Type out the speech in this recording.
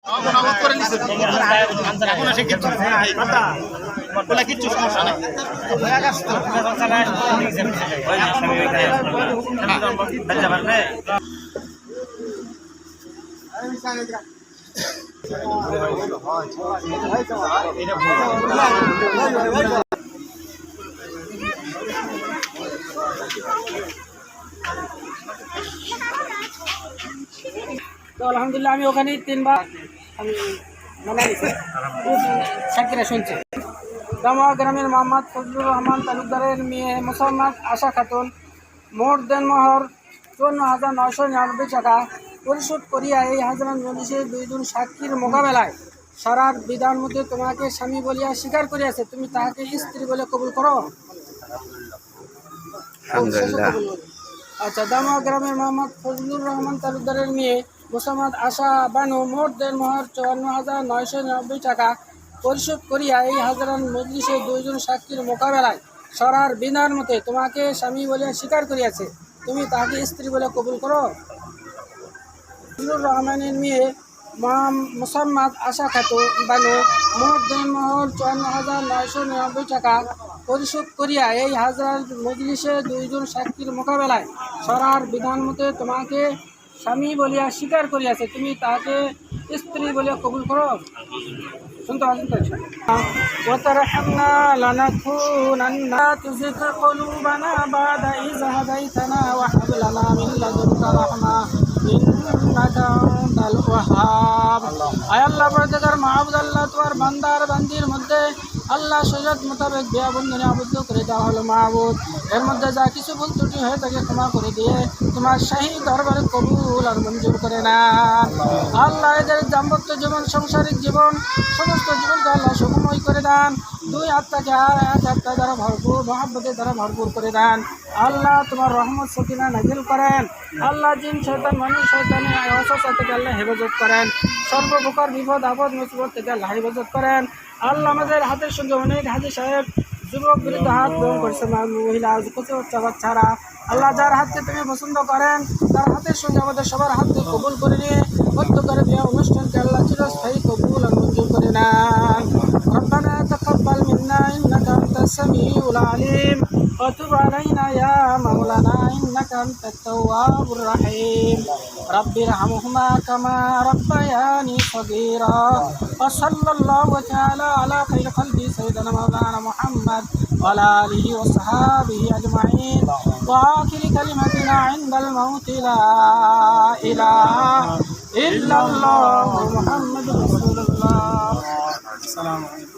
তো আলহামদুলিল্লাহ আমি ওখানে 3 বার আমি মানে সাকিরা শুনছি। দামোয়া গ্রামের মোহাম্মদ ফজলুর রহমান তালুকদারের মেয়ে মোসাম্মদ আশা খাতুন মোট দেনমোহর 54,999 টাকা পরিশোধ করিয়া এই হাজরান মজলিসের 2 জন সাক্ষীর মোকাবেলায় সারার বিধান মধ্যে তোমাকে স্বামী বলিয়া স্বীকার করিয়াছে, তুমি তাহাকে স্ত্রী বলে কবুল করো? আচ্ছা। দামোয়া গ্রামের মোহাম্মদ ফজলুর রহমান তালুকদারের মেয়ে মোসাম্মদ আশা বানু মোট দেনমোহর 54,999 টাকা পরিশোধ করিয়া এই হাজরান মজলিসের 2 জন সাক্ষীর মোকাবেলায় সরার বিধান মতে তোমাকে স্বামী বলিয়া স্বীকার করিয়াছে, তুমি তাহাকে স্ত্রী বলে কবুল করো? ফজলুর রহমানের মেয়ে মোসাম্মদ আশা খাতুন বানু মোট দেনমোহর 54,999 টাকা পরিশোধ করিয়া এই হাজরান মজলিসের 2 জন সাক্ষীর মোকাবেলায় সরার বিধান মতে তোমাকে স্বামী বলিয়া স্বীকার করিয়াছে, তুমি তাকে স্ত্রী বলিয়া কবুল করো? শুনতে পাচ্ছেন? وترحمنا لنكونن تزغ قلوبنا بعد إذ هديتنا وهب لنا من لدنك رحمة إنك أنت الوهاب। আয় আল্লাহ পরদেগার মাহবুব আল্লাহ, তোমার বান্দার বান্দির মধ্যে আল্লাহ শরীয়ত মোতাবেক বিয়া বন্ধনে আবদ্ধ করে দেওয়া হলো মাহবুব। এর মধ্যে যা কিছু ভুল ত্রুটি হয়ে থাকে ক্ষমা করে দিয়ে তোমার শাহী দরবারে কবুল আর মঞ্জুর করে না। আল্লাহ এদের দাম্পত্য জীবন, সংসারিক জীবন, সমস্ত জীবনকে আল্লাহ সুখময় করে দেন। 2 আত্মাকে আর 1 আত্মা দ্বারা ভরপুর, মহাব্বতের দ্বারা ভরপুর করে দেন। আল্লাহ তোমার রহমত সকিনা নাজিল করেন। আল্লাহ জিন শয়তান মানুষ শয়তানের অসুস্থতা থেকে আল্লাহ হেফাজত করেন। সর্বপ্রকার বিপদ আপদ মুসিবত থেকে আল্লাহ হেফাজত করেন। আল্লাহ আমাদের হাতের সঙ্গে অনেক হাজি সাহেব যুবক বিরুদ্ধে হাত গ্রহণ করেছে, মহিলা বাচ্চারা। আল্লাহ যার হাতকে তুমি পছন্দ করেন তার হাতের সঙ্গে আমাদের সবার হাতকে কবুল করে নিয়ে প্রত্যেকের বিয়ে অনুষ্ঠানকে আল্লাহ চিরস্থায়ী কবুল আর মঞ্জুর করে নেন। ربنا تقبل منا إنك أنت السميع العليم وتب علينا يا مولانا إنك أنت التواب الرحيم رب ارحمهما كما ربياني صغيرا وصلى الله تعالى على خير خلق سيدنا مولانا محمد وعلى آله وصحابه أجمعين وآخر كلمتنا عند الموت لا إله إلا الله محمد رسول الله. السلام عليكم.